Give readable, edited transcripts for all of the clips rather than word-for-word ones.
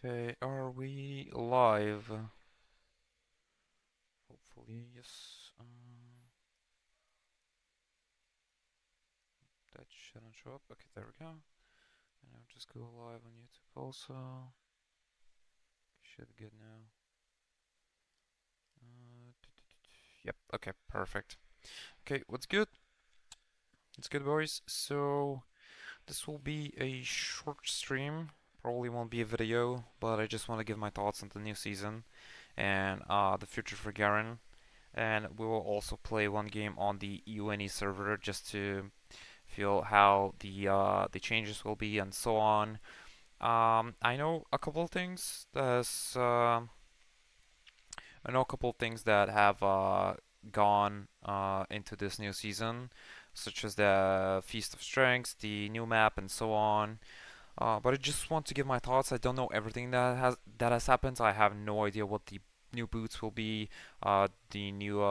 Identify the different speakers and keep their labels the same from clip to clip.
Speaker 1: Okay, are we live? Hopefully, yes. That shouldn't show up. Okay, there we go. And I'll just go live on YouTube also. Should get now. Yep, okay, perfect. Okay, what's good? It's good, boys. So, this will be a short stream. Probably won't be a video, but I just want to give my thoughts on the new season and the future for Garen. And we will also play one game on the UNE server just to feel how the changes will be and so on. I know a couple of things. I know a couple of things that have gone into this new season, such as the Feast of Strengths, the new map, and so on. But I just want to give my thoughts. I don't know everything that has happened. I have no idea what the new boots will be, the new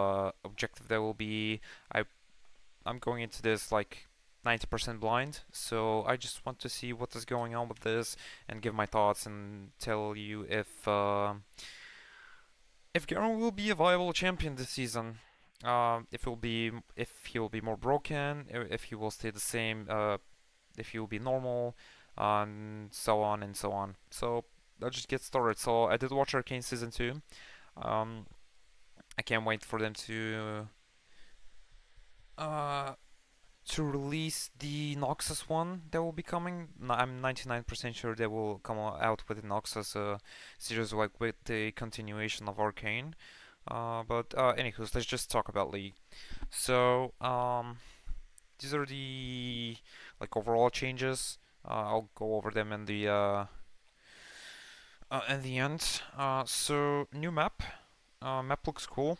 Speaker 1: objective there will be. I I'm going into this like 90% blind, so I just want to see what is going on with this and give my thoughts and tell you if Garen will be a viable champion this season. If he will be more broken, if he will stay the same, if he will be normal, and so on and so on. So let's just get started. So I did watch Arcane season 2. Um, I can't wait for them uh, to release the Noxus one that will be coming. I'm 99% sure they will come out with the Noxus series, like with the continuation of Arcane. But anywho, let's just talk about League. So these are the like overall changes. I'll go over them in the end. So new map. Map looks cool.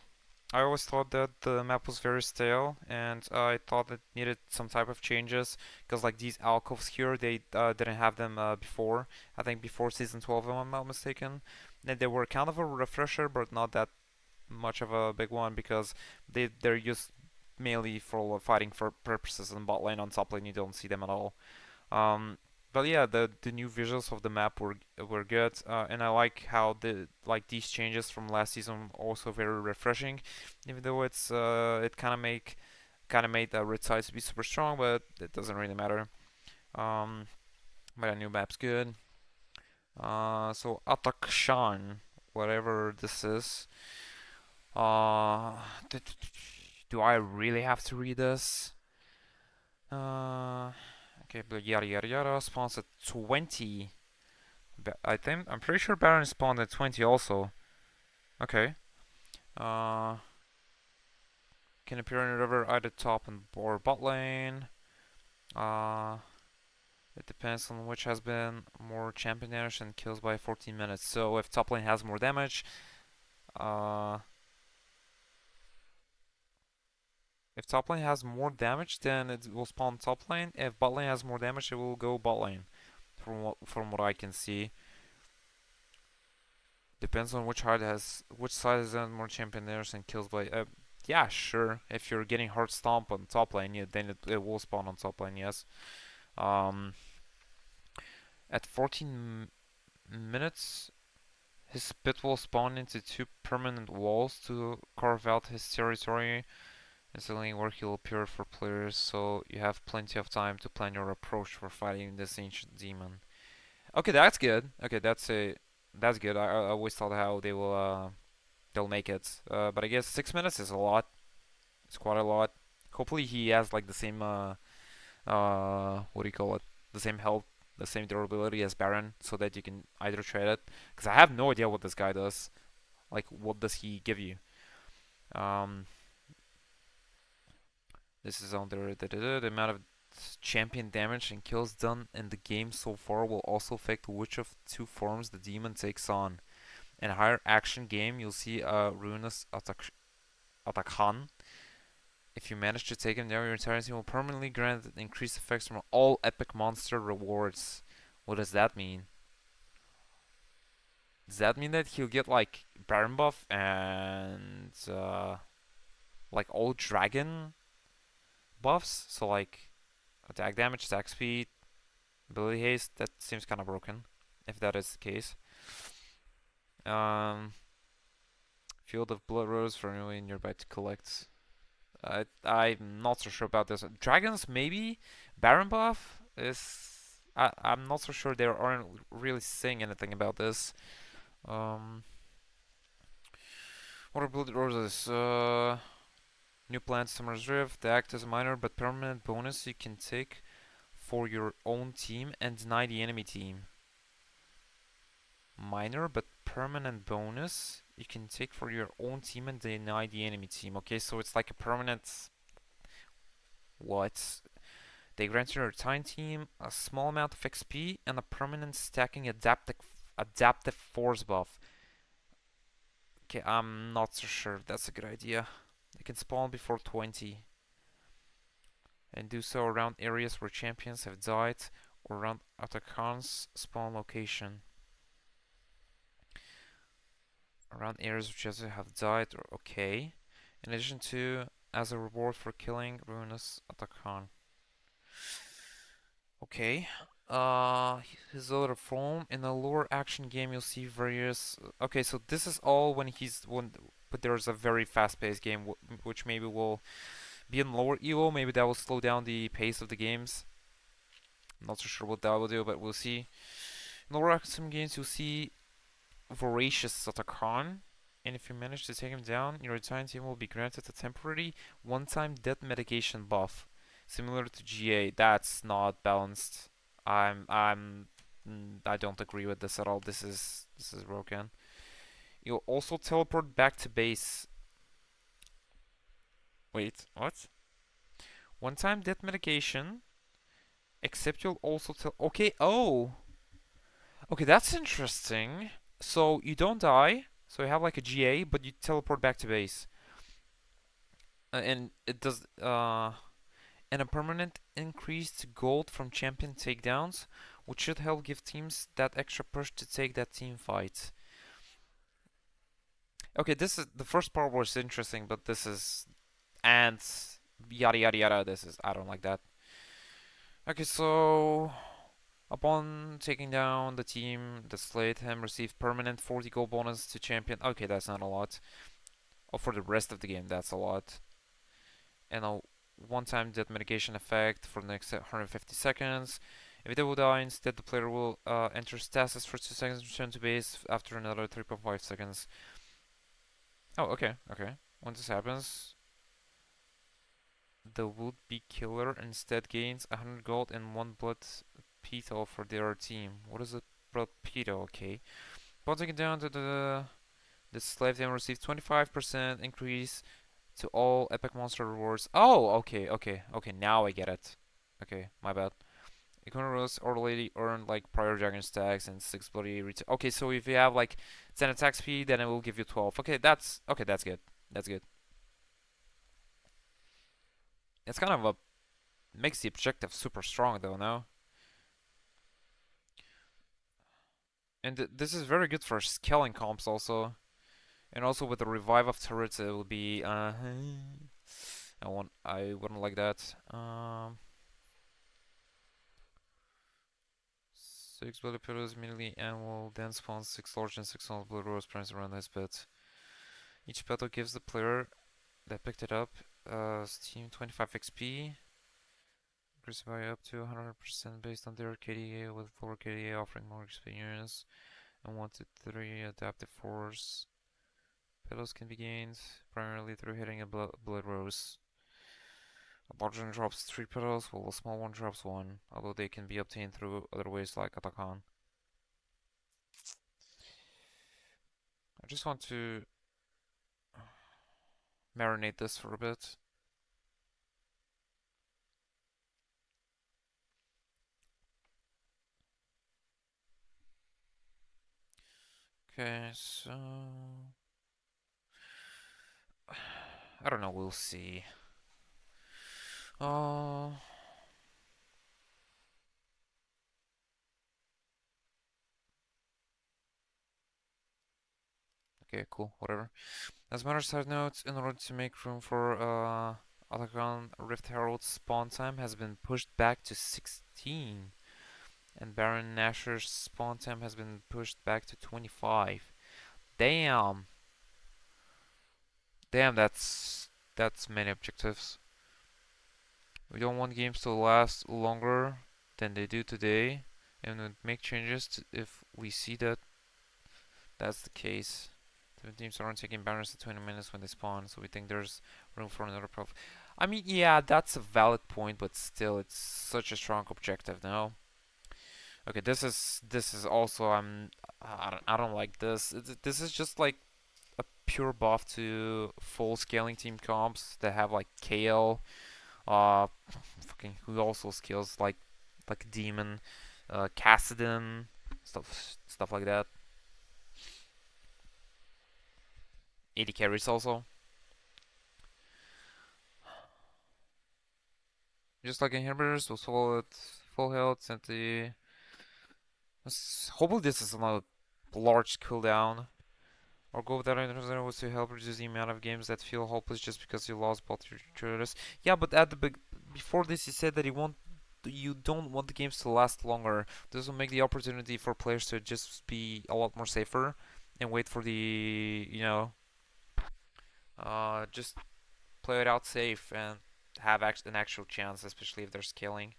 Speaker 1: I always thought that the map was very stale, and I thought it needed some type of changes because like these alcoves here, they didn't have them before. I think before season 12, if I'm not mistaken. And they were kind of a refresher, but not that much of a big one because they're used mainly for fighting for purposes in bot lane. On top lane, you don't see them at all. Um, but yeah, the new visuals of the map were good, and I like how these changes from last season also very refreshing, even though it kind of made the red sides to be super strong, but it doesn't really matter. Um, but a new map's good. So Atakshan, whatever this is. Uh, do I really have to read this? Uh, okay, but yada yada yada spawns at 20. I'm pretty sure Baron spawned at 20 also. Okay. Uh, can appear in a river either top and or bot lane. Uh, it depends on which has been more champion damage and kills by 14 minutes. So if top lane has more damage, uh, if top lane has more damage, then it will spawn top lane. If bot lane has more damage, it will go bot lane. From what I can see. Depends on which side has more champion damage and kills by. Yeah, sure. If you're getting hard stomp on top lane, yeah, then it will spawn on top lane. Yes. Um, at 14 minutes, his spit will spawn into two permanent walls to carve out his territory, instantly where he'll appear for players. So you have plenty of time to plan your approach for fighting this ancient demon. Okay, that's good. Okay, that's good. I always thought how they'll make it. But I guess 6 minutes is a lot. It's quite a lot. Hopefully he has like the same what do you call it? The same health, the same durability as Baron, so that you can either trade it. Because I have no idea what this guy does. Like, what does he give you? Um, this is on the amount of champion damage and kills done in the game so far will also affect which of two forms the demon takes on. In a higher action game, you'll see a ruinous Atakhan. If you manage to take him down, your entire team will permanently grant increased effects from all epic monster rewards. What does that mean? Does that mean that he'll get like Baron buff and like all dragon buffs? So like attack damage, attack speed, ability haste. That seems kind of broken, if that is the case. Um, Field of Blood Rose for anyone nearby to collect. I'm not so sure about this. Dragons maybe. Baron buff is. I'm not so sure. They aren't really saying anything about this. Um, what are Blood Roses? New plant Summer's Rift. They act as a minor but permanent bonus you can take for your own team and deny the enemy team. Minor but permanent bonus you can take for your own team and deny the enemy team. Okay, so it's like a permanent. What? They grant your time team a small amount of XP and a permanent stacking adaptive force buff. Okay, I'm not so sure if that's a good idea. They can spawn before 20 and do so around areas where champions have died or around Atakan's spawn location. Around areas which have died or okay. In addition to as a reward for killing Ruinous Atakan. Okay. His other form in a lower action game, you'll see various. Okay, so this is all but there's a very fast-paced game, which maybe will be in lower elo. Maybe that will slow down the pace of the games. I'm not so sure what that will do, but we'll see. In lower action games, you'll see Voracious Satakan, and if you manage to take him down, your entire team will be granted a temporary one-time death mitigation buff, similar to GA. That's not balanced. I don't agree with this at all. This is broken. You'll also teleport back to base. Wait, what? One-time death mitigation, except you'll also tell. Okay, oh, okay, that's interesting. So you don't die, so you have like a GA, but you teleport back to base. And it does and a permanent increase to gold from champion takedowns, which should help give teams that extra push to take that team fight. Okay, this is the first part was interesting, but this is and yada yada yada. This is I don't like that. Okay, so upon taking down the team that slayed him, received permanent 40 gold bonus to champion. Okay, that's not a lot. Oh, for the rest of the game, that's a lot. And a one-time death mitigation effect for the next 150 seconds. If they will die, instead the player will enter stasis for 2 seconds and return to base after another 3.5 seconds. Oh, okay, okay. When this happens, the would-be killer instead gains 100 gold and 1 blood petal for their team. What is a blood petal? Okay. Upon taking down the slave team receives 25% increase to all epic monster rewards. Oh, okay, okay, okay. Now I get it. Okay, my bad. Iconos already earned like prior dragon stacks and 6 bloody retail. Okay, so if you have like 10 attack speed, then it will give you 12. Okay, that's good. That's good. It's kind of a makes the objective super strong though, no? And this is very good for scaling comps also. And also with the revive of turrets, it will be I wouldn't like that. 6 bloody pillars immediately and will then spawn 6 large and 6 small blue rose prints around his pet. Each petal gives the player that picked it up Steam 25 XP. Increased by up to 100% based on their KDA, with lower KDA offering more experience. And 1 to 3 adaptive force. Petals can be gained primarily through hitting a blood rose. A large one drops 3 petals, while a small one drops 1, although they can be obtained through other ways like Atakan. I just want to marinate this for a bit. Okay, so I don't know, we'll see. Oh, okay, cool, whatever. As a matter of side note, in order to make room for Atakan, Rift Herald's spawn time has been pushed back to 16. And Baron Nashor's spawn time has been pushed back to 25. Damn. Damn, that's many objectives. We don't want games to last longer than they do today, and we'd make changes if we see that that's the case. The teams aren't taking banners at 20 minutes when they spawn, so we think there's room for another prof. I mean, yeah, that's a valid point, but still, it's such a strong objective now. Okay, this is also I don't like this. This is just like a pure buff to full scaling team comps that have like Kayle, uh, fucking who also scales like a demon, Cassidon, stuff like that. 80 carries also. Just like inhibitors, will swallow it full health and the. Hopefully this is not a large cooldown. Our goal with that internet was to help reduce the amount of games that feel hopeless just because you lost both your traders. Yeah, but at the before this, you said that you don't want the games to last longer. This will make the opportunity for players to just be a lot more safer and wait for the just play it out safe and have an actual chance, especially if they're scaling.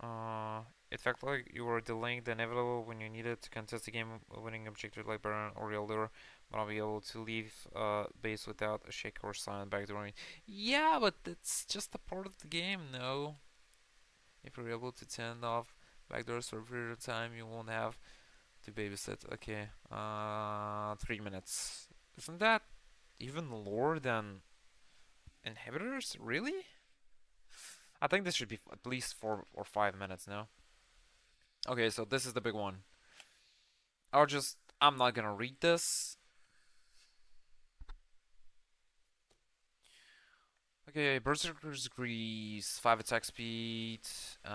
Speaker 1: Uh, it felt like you were delaying the inevitable when you needed to contest a game-winning objective like Baron or Yeldur, but not be able to leave base without a shake or silent backdooring. Yeah, but it's just a part of the game, no? If you're able to turn off backdoors for a period of time, you won't have to babysit. Okay, 3 minutes. Isn't that even lower than inhibitors? Really? I think this should be at least 4 or 5 minutes now. Okay, so this is the big one. I'm not gonna read this. Okay, Berserker's Grease, 5 attack speed. The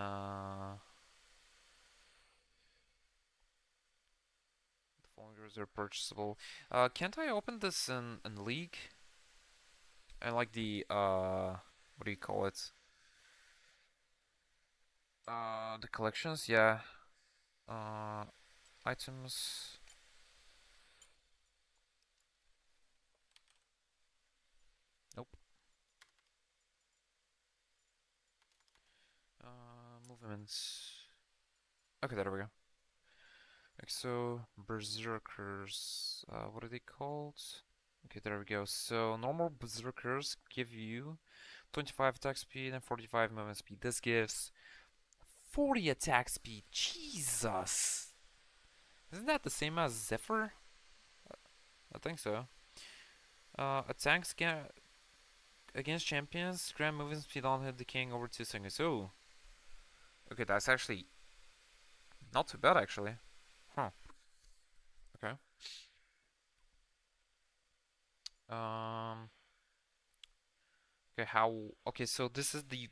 Speaker 1: following heroes are purchasable. Can't I open this in League? And like what do you call it? The collections, yeah. Uh, items. Nope. Movements. Okay, there we go. Okay, so berserkers, what are they called? Okay, there we go. So normal berserkers give you 25 attack speed and 45 movement speed. This gives 40 attack speed. Jesus! Isn't that the same as Zephyr? I think so. Attacks against champions, grant movement speed on hit the king over 2 seconds. Oh, okay, that's actually not too bad actually. Huh. Okay. Um. Okay, how? Okay, so this is the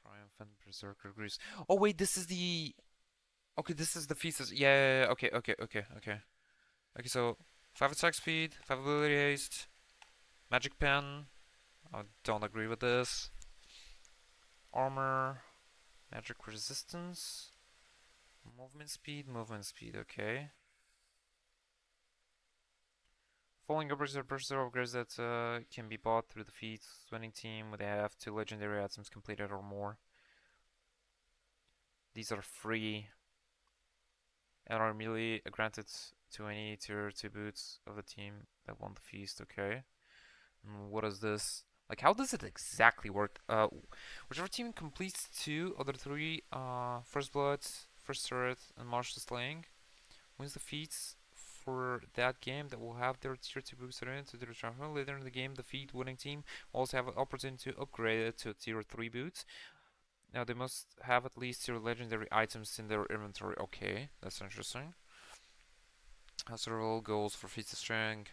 Speaker 1: Triumphant Berserker Grease. Oh wait, this is the. Okay, this is the feast. Yeah, yeah, yeah. Okay, okay, okay, okay. Okay, so 5 attack speed, 5 ability haste, magic pen. I don't agree with this. Armor, magic resistance, movement speed. Okay. Falling upwards are personal upgrades that can be bought through the feat winning team when they have 2 legendary items completed or more. These are free and are immediately granted to any tier 2 boots of the team that won the feast. Okay. And what is this? Like, how does it exactly work? Whichever team completes 2 of the 3 First Blood, First Turret, and Martial Slaying wins the feats for that game that will have their tier 2 boots into their champion. Later in the game, the feat winning team will also have an opportunity to upgrade it to tier 3 boots. Now they must have at least 2 legendary items in their inventory. Okay, that's interesting. Has several goals for feats of strength.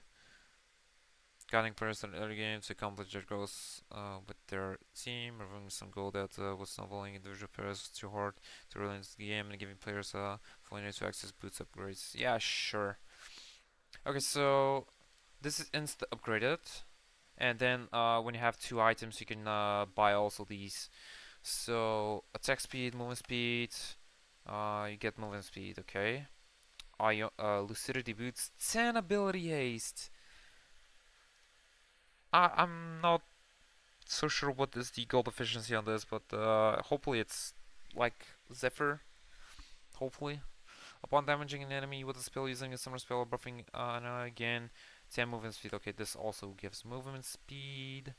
Speaker 1: Guiding players in early games to accomplish their goals with their team, removing some goal that was snowballing individual players too hard to early into the game, and giving players full need to access boots upgrades. Yeah, sure. Okay, so this is insta upgraded, And then when you have 2 items, you can buy also these. So attack speed, movement speed. You get movement speed, okay. Lucidity boots, 10 ability haste. I'm not so sure what is the gold efficiency on this, but hopefully it's like Zephyr. Hopefully. Upon damaging an enemy with a spell using a summer spell or buffing again, 10 movement speed. Okay, this also gives movement speed.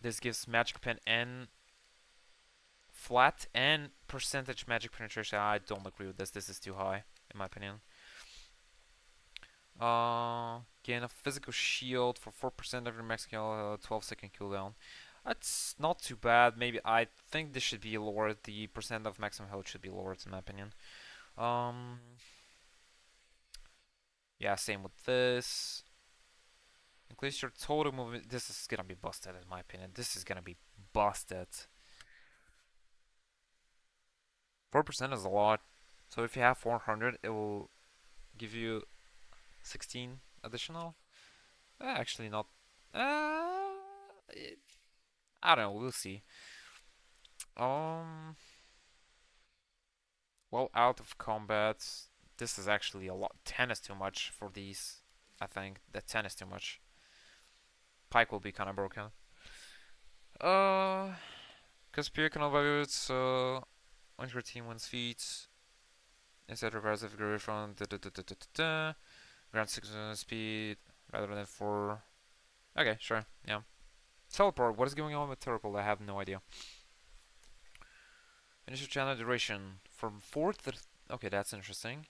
Speaker 1: This gives magic pen and flat and percentage magic penetration. I don't agree with this. This is too high, in my opinion. Gain a physical shield for 4% of your max kill, 12-second cooldown. That's not too bad. Maybe I think this should be lowered. The percent of maximum health should be lowered, in my opinion. Um, yeah, same with this. Increase your total movement. This is gonna be busted, in my opinion. This is gonna be busted. 4% is a lot. So if you have 400, it will give you 16 additional. Actually, not. I don't know. We'll see. Um. Well, out of combat, this is actually a lot. 10 is too much for these. I think that 10 is too much. Pike will be kind of broken. Because Spear can overload, so when your team wins feats, instead requires a figure from grant 6 speed rather than 4. Okay, sure, yeah. Teleport, what is going on with teleport? I have no idea. Initial channel duration from 4 to. Okay, that's interesting.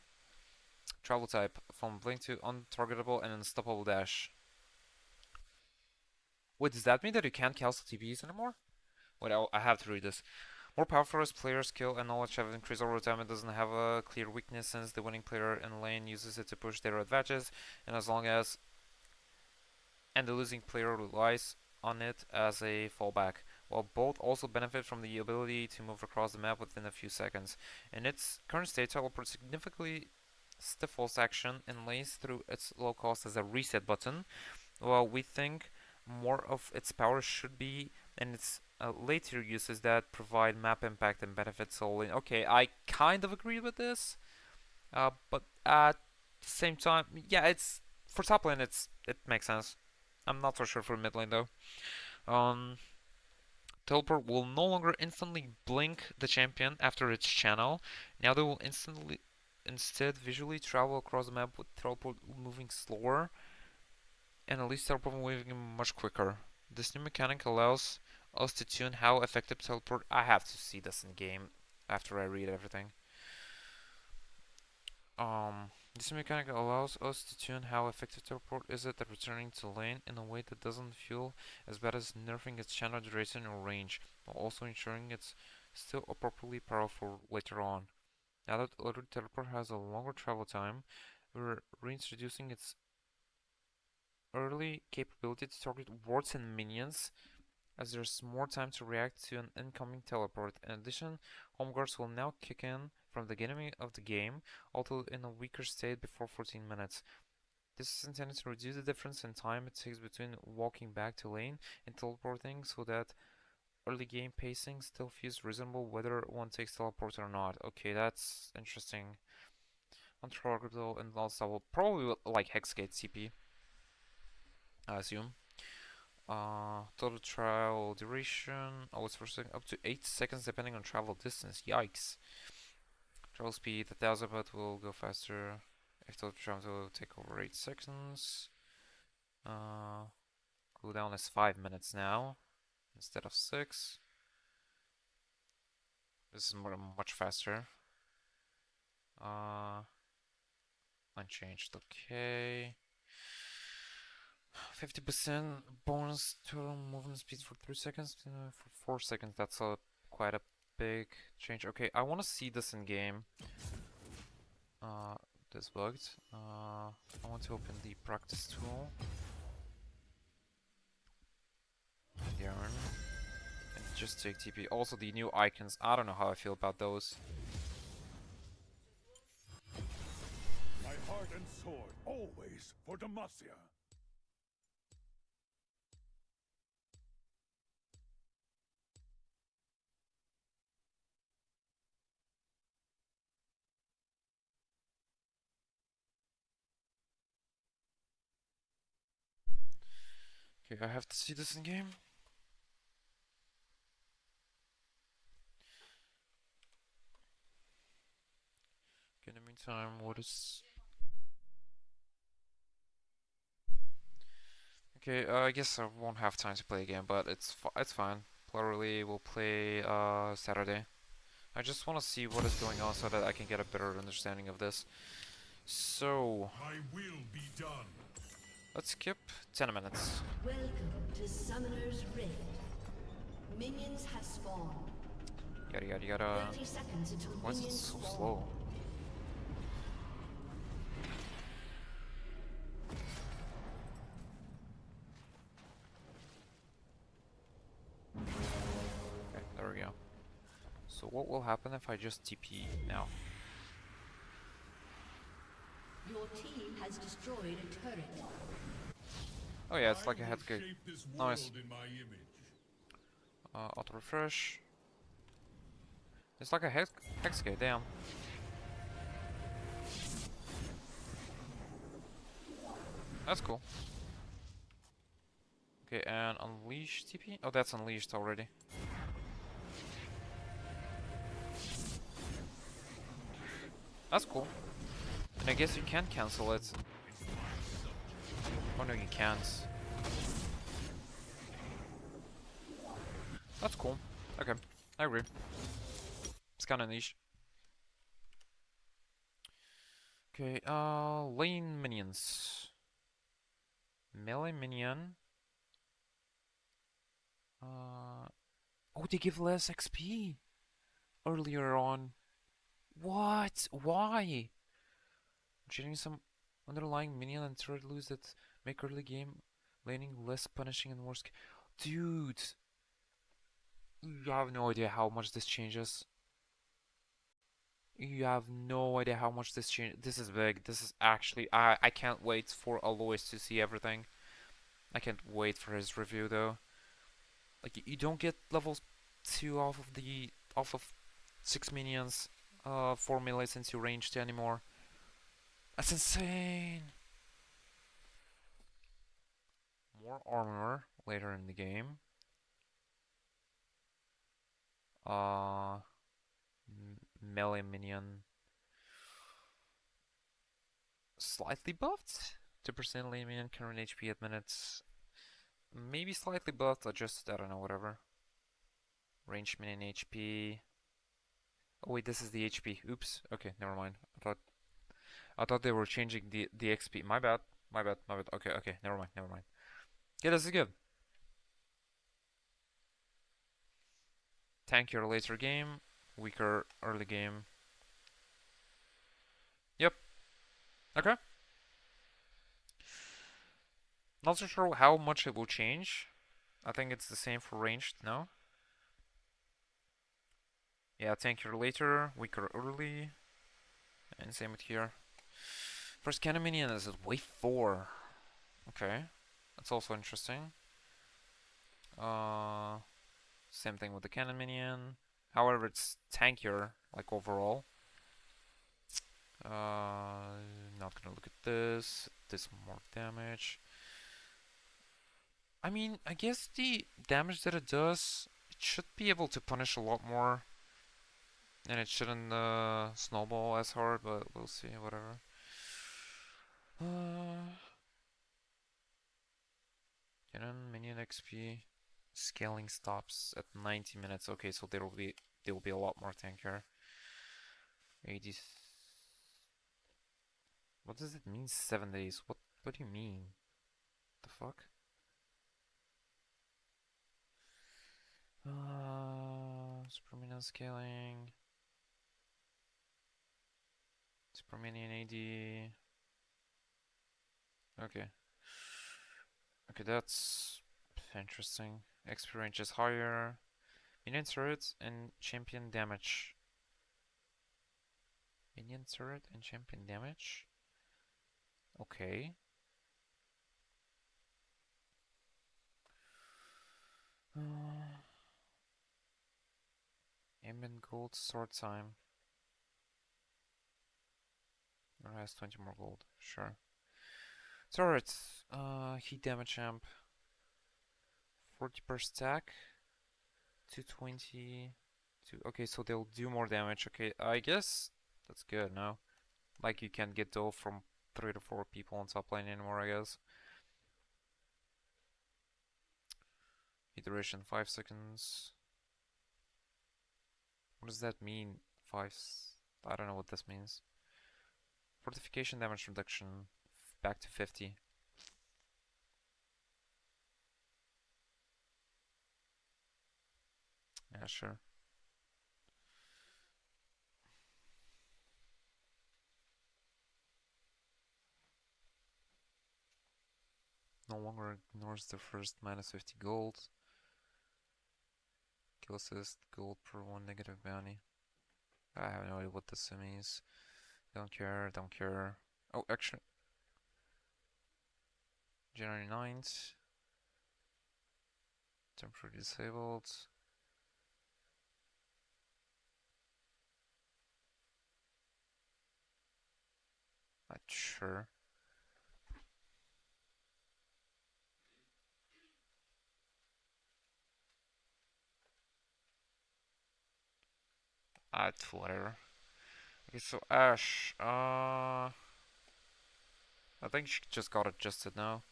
Speaker 1: Travel type from blink to untargetable and unstoppable dash. Wait, does that mean that you can't cancel TPs anymore? Wait, I have to read this. More powerful as player skill and knowledge have increased over time. It doesn't have a clear weakness since the winning player in lane uses it to push their advantages, and as long as the losing player relies on it as a fallback. While both also benefit from the ability to move across the map within a few seconds. In its current state, teleport significantly stifles action and lays through its low cost as a reset button. While we think more of its power should be in its later uses that provide map impact and benefit solely. Okay, I kind of agree with this, but at the same time, yeah, it's for top lane, it makes sense. I'm not so sure for mid lane though. Teleport will no longer instantly blink the champion after its channel. Now they will instead visually travel across the map with teleport moving slower and at least teleport moving much quicker. This new mechanic allows us to tune how effective teleport. I have to see this in game after I read everything. This mechanic allows us to tune how effective teleport is at returning to lane in a way that doesn't feel as bad as nerfing its channel duration or range, while also ensuring it's still appropriately powerful later on. Now that Electric Teleport has a longer travel time, we're reintroducing its early capability to target wards and minions, as there's more time to react to an incoming teleport. In addition, home guards will now kick in from the beginning of the game, although in a weaker state before 14 minutes. This is intended to reduce the difference in time it takes between walking back to lane and teleporting so that early game pacing still feels reasonable whether one takes teleport or not. Okay, that's interesting. Untargetable and unstoppable. Probably like Hexgate CP, I assume. Total trial duration. Oh, it's for up to 8 seconds depending on travel distance. Yikes. Travel speed 1000, but will go faster. If total travel will take over 8 seconds. Cooldown is 5 minutes now instead of 6. This is much faster. Unchanged. Okay. 50% bonus total movement speed for 3 seconds. For 4 seconds, that's quite a big change. Okay, I want to see this in game. This bugged. I want to open the practice tool. Garen. And just take TP. Also, the new icons. I don't know how I feel about those.
Speaker 2: My heart and sword, always for Demacia.
Speaker 1: Okay, I have to see this in game. Okay, in the meantime, what is... Okay, I guess I won't have time to play again, but it's fine. Probably we'll play Saturday. I just want to see what is going on so that I can get a better understanding of this. So,
Speaker 2: My will be done.
Speaker 1: let's skip 10 minutes.
Speaker 3: Welcome to Summoner's Rift. Minions have spawned.
Speaker 1: Yada yada yada.
Speaker 3: 30 seconds until
Speaker 1: Why is it
Speaker 3: minions
Speaker 1: so
Speaker 3: spawn.
Speaker 1: slow? Okay, there we go. So what will happen if I just TP now?
Speaker 3: Your team has destroyed a turret.
Speaker 1: Oh yeah, it's like a
Speaker 2: I
Speaker 1: head
Speaker 2: will
Speaker 1: kick.
Speaker 2: shape this
Speaker 1: Nice.
Speaker 2: world in my image.
Speaker 1: Auto refresh. It's like a hex kick, damn. That's cool. Okay, and unleash TP? Oh, that's unleashed already. That's cool. And I guess you can cancel it. Oh no, you can't. That's cool. Okay, I agree. It's kinda niche. Okay, lane minions. Melee minion. Oh, they give less XP earlier on. What? Why? Generating some underlying minion and turret lose that make early game laning less punishing and more Dude, you have no idea how much this changes. You have no idea how much this changes. This is big. This is actually... I can't wait for Alois to see everything. I can't wait for his review though. Like you don't get level 2 off of 6 minions 4 melee since you ranged anymore. That's insane. More armor later in the game. Uh, Melee minion slightly buffed. 2% melee minion current HP at minutes. Maybe slightly buffed, adjusted, I don't know, whatever. Range minion HP. Oh wait, this is the HP. Oops. Okay, never mind. I thought they were changing the XP. My bad. My bad. My bad. Okay, okay. Never mind. Never mind. Yeah, this is good. Tankier later game, weaker early game. Yep. Okay. Not so sure how much it will change. I think it's the same for ranged, no? Yeah, tankier later, weaker early. And same with here. First cannon minion is at wave 4. Okay. That's also interesting. Same thing with the cannon minion. However, it's tankier, like overall. Not gonna look at this. This more damage. I mean, I guess the damage that it does, it should be able to punish a lot more. And it shouldn't snowball as hard, but we'll see, whatever. Cannon, minion XP. Scaling stops at 90 minutes. Okay, so there will be a lot more tankier. 80. What does it mean 7 days? What do you mean? The fuck? Super minion scaling. Super minion AD. Okay. Okay, that's interesting. XP range is higher. Minion turret and champion damage. Minion turret and champion damage? Okay. Ambient gold sword time. Or has 20 more gold. Sure. Turret. Heat damage amp. 40 per stack. 220. Okay, so they'll do more damage. Okay, I guess that's good, no? Like you can't get dole from 3 to 4 people on top lane anymore, I guess. Iteration 5 seconds. What does that mean? I don't know what this means. Fortification damage reduction back to 50. Yeah, sure. No longer ignores the first minus 50 gold. Kill assist, gold per 1 negative bounty. I have no idea what this means. Don't care, don't care. Oh, actually, January 9th. Temporarily disabled. Not sure. Whatever. Okay, so Ash, I think she just got adjusted now.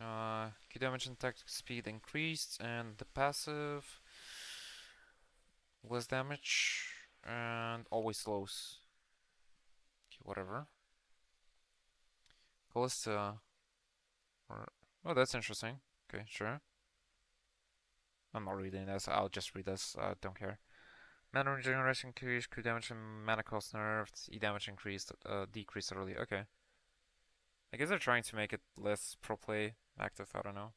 Speaker 1: Q damage and attack speed increased, and the passive less damage and always slows. Okay, whatever. Callista, or oh, that's interesting. Okay, sure. I'm not reading this. I'll just read this. I don't care. Mana regeneration increased, Q damage and mana cost nerfed, E damage increased, decreased early. Okay. I guess they're trying to make it less pro play active. I don't know.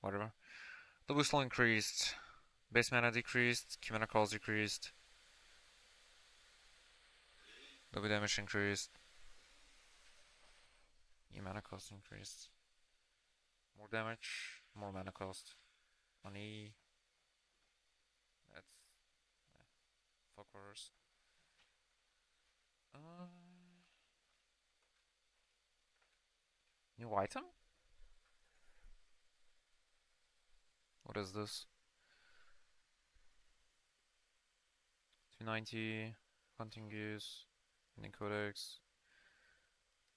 Speaker 1: Whatever. The whistle increased. Base mana decreased. Q mana cost decreased. W damage increased. E mana cost increased. More damage, more mana cost. On E. That's fuckers. Uh, New item? What is this? 290. Hunting Goose. Ending Codex.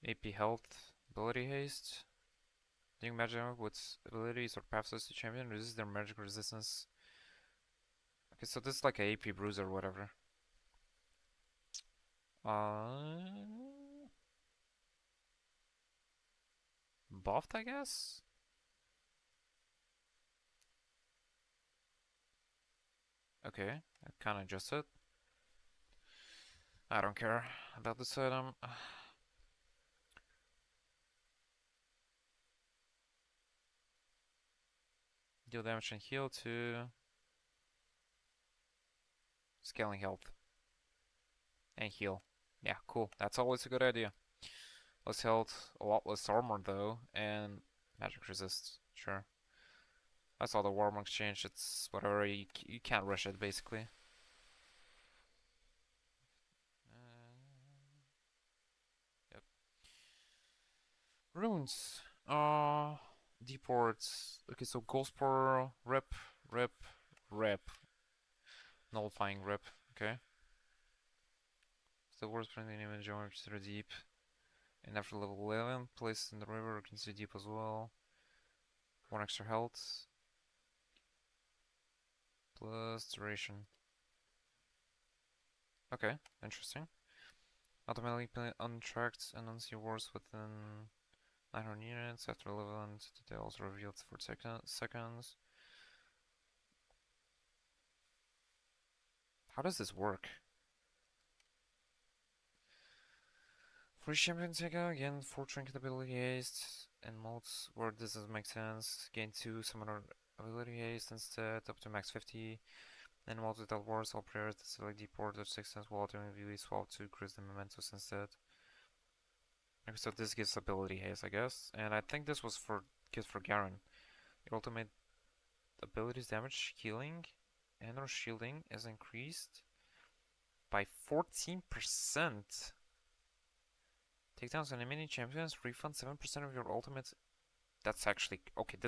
Speaker 1: AP Health. Ability Haste. Dealing magic with abilities or paths to champion resist their magic resistance. Okay, so this is like a AP bruiser or whatever. Buffed, I guess? Okay, I kinda adjusted. I don't care about this item. Deal damage and heal to scaling health and heal. Yeah, cool. That's always a good idea. Less health, a lot less armor though, and magic resist. Sure. I saw the Warm Exchange. It's whatever. You can't rush it basically. Yep. Runes. Deports. Okay, so Ghost Pearl, Rip, Rip, Rip. Nullifying Rip. Okay. The worst friendly image are considered deep. And after level 11, placed in the river, consider deep as well. 1 extra health. Plus duration. Okay, interesting. Automatically untracked and unseen wars within 900 units after level details revealed for seconds. How does this work? For each champion Sega, again 4 trinket ability haste and modes where this doesn't make sense. Gain 2 summoner ability haste instead, up to max 50. And modes without wars, all players that select deport or 6 times while doing VV swap to increase the mementos instead. Okay, so this gives ability haste, I guess. And I think this was for good for Garen. Your ultimate abilities damage, healing, and or shielding is increased by 14%. Takedowns on mini champions, refund 7% of your ultimate. That's actually okay.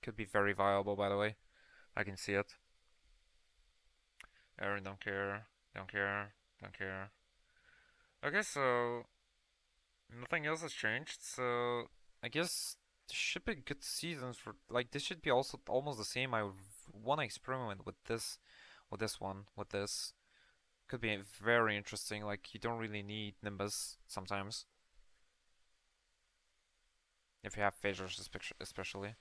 Speaker 1: Could be very viable, by the way. I can see it. Aaron, don't care, don't care, don't care. Okay, so nothing else has changed. So I guess this should be good seasons for like this should be also almost the same. I want to experiment with this one, with this. Could be very interesting. Like you don't really need Nimbus sometimes if you have phasers, especially.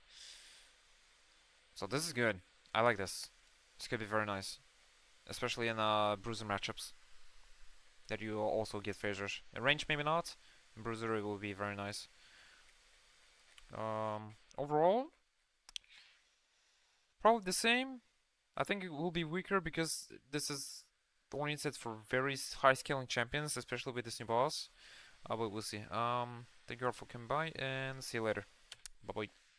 Speaker 1: So this is good. I like this. This could be very nice, especially in bruiser matchups that you also get phasers. In range maybe not. In bruiser it will be very nice. Overall, probably the same. I think it will be weaker because this is oriented for very high scaling champions, especially with this new boss. But we'll see. Thank you all for coming by and see you later. Bye bye.